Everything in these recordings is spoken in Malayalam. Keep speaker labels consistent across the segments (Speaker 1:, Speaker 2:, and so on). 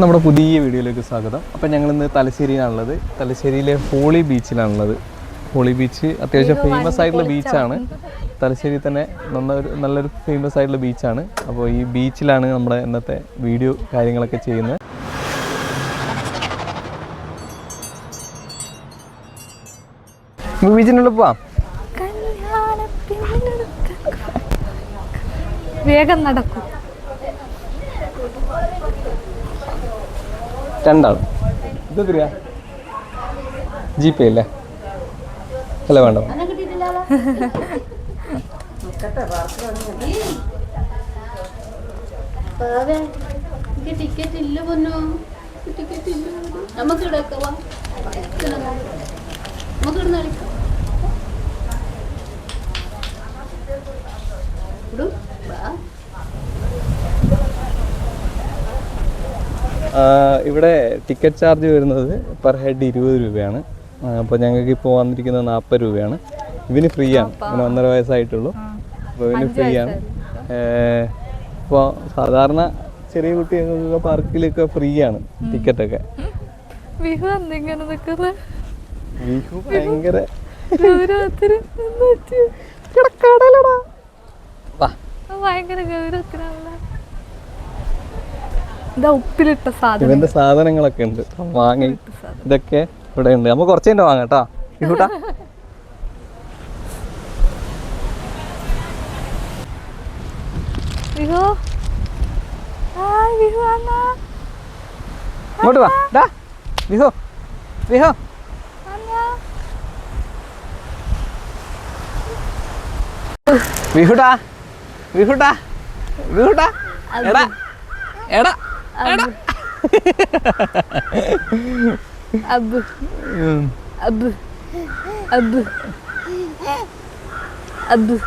Speaker 1: നമ്മുടെ പുതിയ വീഡിയോയിലേക്ക് സ്വാഗതം. അപ്പോൾ ഞങ്ങളിന്ന് തലശ്ശേരിയിലാണുള്ളത്. തലശ്ശേരിയിലെ ഹോളി ബീച്ചിലാണുള്ളത്. ഹോളി ബീച്ച് അത്യാവശ്യം ഫേമസ് ആയിട്ടുള്ള ബീച്ചാണ്. തലശ്ശേരി തന്നെ നല്ലൊരു ഫേമസ് ആയിട്ടുള്ള ബീച്ചാണ്. അപ്പോൾ ഈ ബീച്ചിലാണ് നമ്മുടെ ഇന്നത്തെ വീഡിയോ കാര്യങ്ങളൊക്കെ ചെയ്യുന്നത്. ബീച്ചിനുള്ളിൽ പോവാം.
Speaker 2: വേഗം നടക്കും.
Speaker 1: രണ്ടാണ്. ഇതെത്രയാ? ജിപേ അല്ലേ? അല്ല വേണ്ട.
Speaker 3: ടിക്കറ്റ് ഇല്ല പൊന്നോ, ടിക്കറ്റ് ഇല്ല. നമുക്ക് ഇവിടെയൊക്കെ നമുക്ക് ഇവിടുന്ന് കളിക്കാം.
Speaker 1: ഇവിടെ ടിക്കറ്റ് ചാർജ് വരുന്നത് പെർ ഹെഡ് 20 രൂപയാണ്. അപ്പോൾ ഞങ്ങൾക്ക് ഇപ്പോൾ വന്നിരിക്കുന്നത് 40 രൂപയാണ്. ഇവന് ഫ്രീ ആണ്. ഇവന് 1.5 വയസ്സായിട്ടുള്ളൂ. അപ്പോൾ ഇവന് ഫ്രീ ആണ്. ഇപ്പോൾ സാധാരണ ചെറിയ കുട്ടികൾക്കൊക്കെ പാർക്കിലൊക്കെ ഫ്രീ ആണ് ടിക്കറ്റൊക്കെ.
Speaker 2: വിഹു
Speaker 1: ഭയങ്കര
Speaker 2: ഭയങ്കര ഗൗരവത്തിനാണല്ലോ. ഉപ്പിലിട്ട സാധനം,
Speaker 1: ഇവന്റെ സാധനങ്ങളൊക്കെ ഉണ്ട്. വാങ്ങി ഇതൊക്കെ ഇവിടെ ഉണ്ട്. നമുക്ക് കുറച്ച് കഴിഞ്ഞ് വാങ്ങാം കേട്ടോ. ഇങ്ങോട്ടാ ഇങ്ങോട്ട് വാ. വിഹു വിഹു വിഹുടാ വിഹുടാ വിഹുടാ എടാ എടാ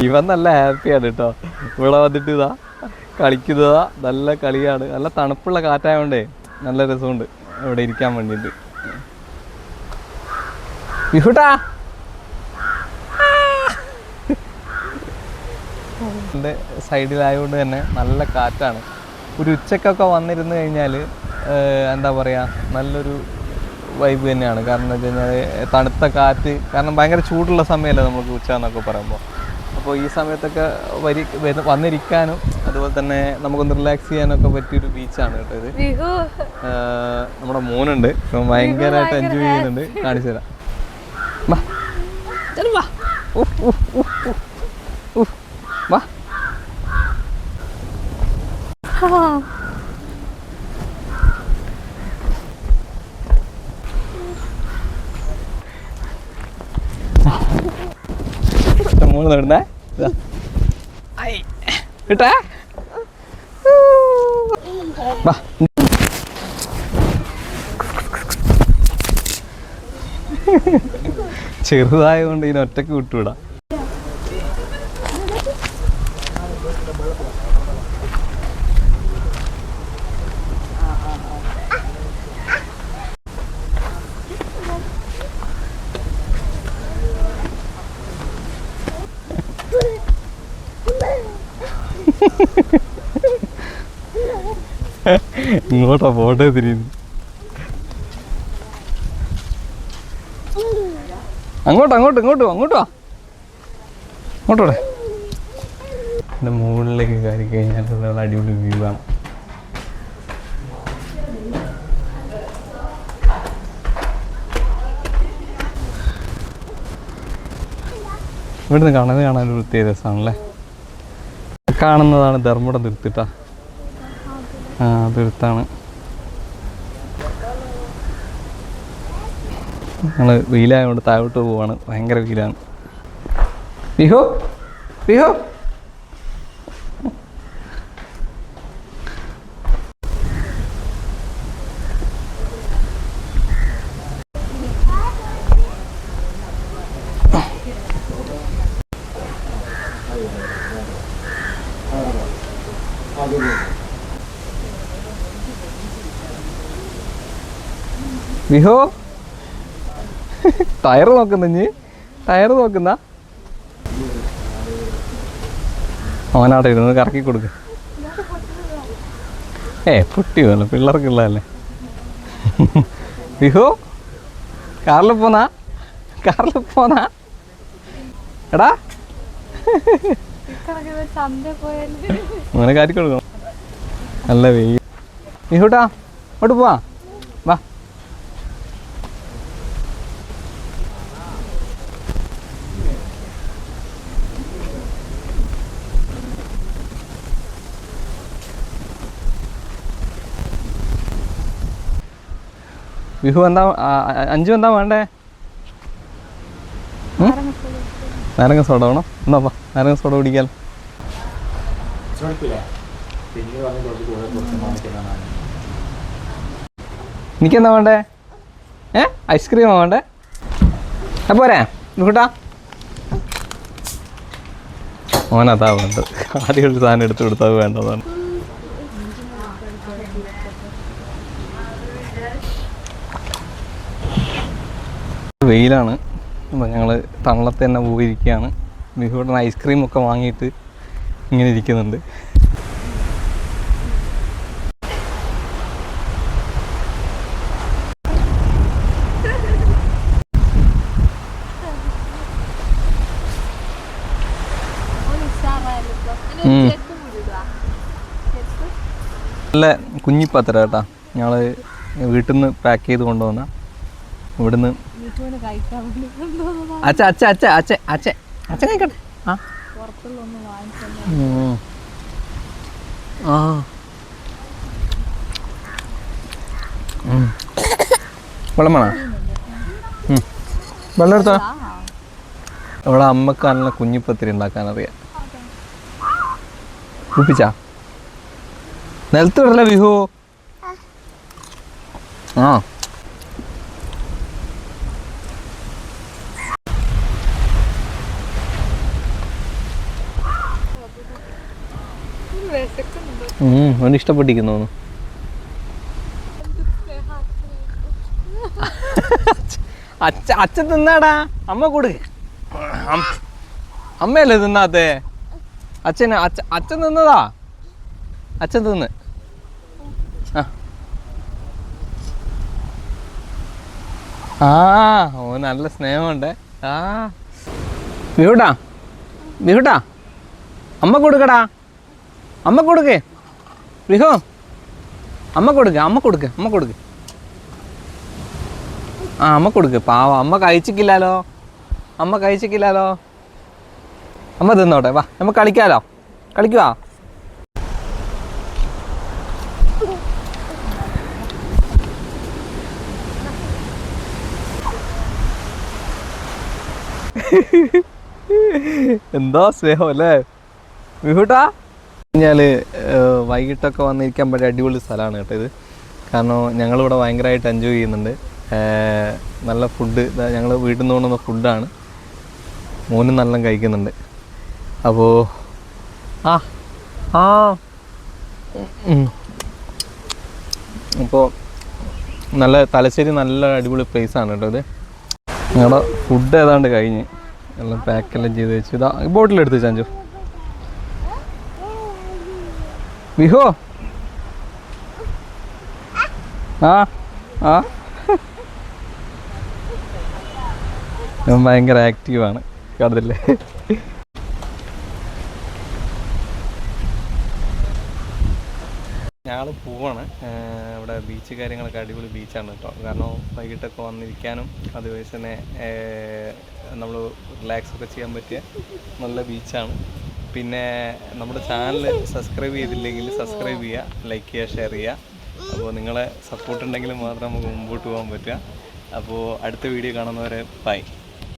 Speaker 1: ഇവൻ നല്ല ഹാപ്പിയാണ് കേട്ടോ. ഇവിടെ വന്നിട്ട് ഇതാ കളിക്കുന്നതാ. നല്ല കളിയാണ്. നല്ല തണുപ്പുള്ള കാറ്റായോണ്ടേ നല്ല രസമുണ്ട് ഇവിടെ ഇരിക്കാൻ വേണ്ടിയിട്ട്. വിഹുട്ടാ എൻ്റെ സൈഡിലായതുകൊണ്ട് തന്നെ നല്ല കാറ്റാണ്. ഒരു ഉച്ചക്കൊക്കെ വന്നിരുന്നു കഴിഞ്ഞാൽ എന്താ പറയുക, നല്ലൊരു വൈബ് തന്നെയാണ്. കാരണം എന്ന് വെച്ച് കഴിഞ്ഞാൽ തണുത്ത കാറ്റ്, കാരണം ഭയങ്കര ചൂടുള്ള സമയമല്ലേ നമുക്ക് ഉച്ച എന്നൊക്കെ പറയുമ്പോൾ. അപ്പോൾ ഈ സമയത്തൊക്കെ വന്നിരിക്കാനും അതുപോലെ തന്നെ നമുക്കൊന്ന് റിലാക്സ് ചെയ്യാനൊക്കെ പറ്റിയൊരു ബീച്ചാണ് കേട്ടോ ഇത്. നമ്മുടെ മോനുണ്ട്, ഭയങ്കരമായിട്ട് എൻജോയ് ചെയ്യുന്നുണ്ട്. കാണിച്ചു തരാം. വാ മോള് നടന്നേ കിട്ടാ. ചെറുതായത് കൊണ്ട് ഇതിന് ഒറ്റക്ക് വിട്ടുവിടാം. ഇങ്ങോട്ടാ പോട്ടെ തിരിയുന്നു. അങ്ങോട്ടോ വാ അങ്ങോട്ടോടെ. എൻ്റെ മുകളിലേക്ക് കയറി കഴിഞ്ഞാൽ അടിപൊളി വ്യൂ ആണ്. ഇവിടുന്ന് കാണാനൊരു പ്രത്യേക രസമാണല്ലേ. കാണുന്നതാണ് ധർമ്മടം തുരുത്തിട്ടാ. തുരുത്താണ്. ഞങ്ങൾ വെയിലായതുകൊണ്ട് താഴോട്ട് പോവാണ്. ഭയങ്കര വെയിലാണ്. വിഹു വിഹു വിഹു ടയർ നോക്കുന്ന അവനാടെ ഇരുന്ന് കറക്കി കൊടുക്ക. പൊട്ടി വേണം, പിള്ളേർക്കുള്ളതല്ലേ. വിഹു കാറിൽ പോന്നാ എടാ
Speaker 2: ചന്ത പോയാല്
Speaker 1: അങ്ങനെ കാറ്റി കൊടുക്കണം. നല്ല വെയിൽ. വിഹുട്ടാ അങ്ങോട്ട് പോവാ വാ. വിഹു എന്താ അഞ്ചു എന്താ വേണ്ടേ? നാരങ്ങ സോഡ വേണം. എന്നാപ്പാ നാരങ്ങ സോഡ കുടിക്കാലോ. എനിക്കെന്താ വേണ്ടേ? ഐസ്ക്രീമാ വേണ്ടേ? പോരെ വിഹുട്ടാ? ഓനതാ വേണ്ടത്. ആദ്യം ഒരു സാധനം എടുത്ത് കൊടുത്താൽ വേണ്ടതാണ്. വെയിലാണ്. അപ്പോൾ ഞങ്ങൾ തണലത്ത് തന്നെ പോയിരിക്കുകയാണ്. വിഹുവിന് ഐസ്ക്രീമൊക്കെ വാങ്ങിയിട്ട് ഇങ്ങനെ ഇരിക്കുന്നുണ്ട്. നല്ല കുഞ്ഞിപ്പത്തര കേട്ടാ. ഞങ്ങൾ വീട്ടിൽ നിന്ന് പാക്ക് ചെയ്ത് കൊണ്ടുവന്ന ഇവിടുന്ന് അച്ഛ അച്ഛ അച്ഛ അച്ഛ അച്ഛ അച്ഛൻ കഴിക്കട്ടെ. വെള്ളം വേണോ? വെള്ളം എടുത്തോ. ഇവിടെ അമ്മക്ക് നല്ല കുഞ്ഞിപ്പത്തിരി ഉണ്ടാക്കാൻ അറിയാം. കുപ്പിച്ചാ നിലത്ത് വിടല്ലേ വിഹു? ആ അവന് ഇഷ്ടപ്പെട്ടിരിക്കുന്നു. അച്ഛൻ തിന്നാടാ. അമ്മ കൊടുക്ക്. അമ്മയല്ലേ തിന്നാത്തേ? അച്ഛൻ തിന്നതാ. അച്ഛൻ തിന്ന്. ആ ഓ നല്ല സ്നേഹമുണ്ട്. വിഹുട്ടാ അമ്മ കൊടുക്കടാ. അമ്മ കൊടുക്ക് വിഹു. അമ്മ കൊടുക്ക്. അമ്മ കൊടുക്ക്. പാവ അമ്മ കഴിച്ചിട്ടില്ലാലോ. അമ്മ തിന്നോട്ടെ. വാ നമുക്ക് കളിക്കാലോ. കളിക്കുവാ. എന്താ സ്നേഹം അല്ലേ വിഹുട്ടാ? കഴിഞ്ഞാൽ വൈകിട്ടൊക്കെ വന്നിരിക്കാൻ പറ്റിയ അടിപൊളി സ്ഥലമാണ് കേട്ടോ ഇത്. കാരണം ഞങ്ങളിവിടെ ഭയങ്കരമായിട്ട് എൻജോയ് ചെയ്യുന്നുണ്ട്. നല്ല ഫുഡ് ഞങ്ങൾ വീട്ടിൽ നിന്ന് കൊണ്ടുവന്ന ഫുഡാണ്. മോനും നല്ല കഴിക്കുന്നുണ്ട്. അപ്പോൾ അപ്പോൾ നല്ല തലശ്ശേരി നല്ല അടിപൊളി പ്ലേസാണ് കേട്ടോ ഇത്. ഞങ്ങളുടെ ഫുഡ് ഏതാണ്ട് കഴിഞ്ഞ് എല്ലാം പാക്കെല്ലാം ചെയ്ത് വെച്ച് ഇതാ ബോട്ടിലെടുത്ത് ചാഞ്ചു. വിഹു ഞാൻ ഭയങ്കര ആക്റ്റീവാണ് കാണുന്നില്ലേ. ഞങ്ങൾ പോവാണ്. ഇവിടെ ബീച്ച് കാര്യങ്ങളൊക്കെ അടിപൊളി ബീച്ചാണ് കേട്ടോ. കാരണം വൈകിട്ടൊക്കെ വന്നിരിക്കാനും അതുപോലെ തന്നെ നമ്മൾ റിലാക്സൊക്കെ ചെയ്യാൻ പറ്റിയ നല്ല ബീച്ചാണ്. പിന്നെ നമ്മുടെ ചാനൽ സബ്സ്ക്രൈബ് ചെയ്തില്ലെങ്കിൽ സബ്സ്ക്രൈബ് ചെയ്യുക, ലൈക്ക് ചെയ്യുക, ഷെയർ ചെയ്യുക. അപ്പോൾ നിങ്ങളെ സപ്പോർട്ട് ഉണ്ടെങ്കിൽ മാത്രം നമുക്ക് മുമ്പോട്ട് പോകാൻ പറ്റുക. അപ്പോൾ അടുത്ത വീഡിയോ കാണുന്നവരെ ബൈ.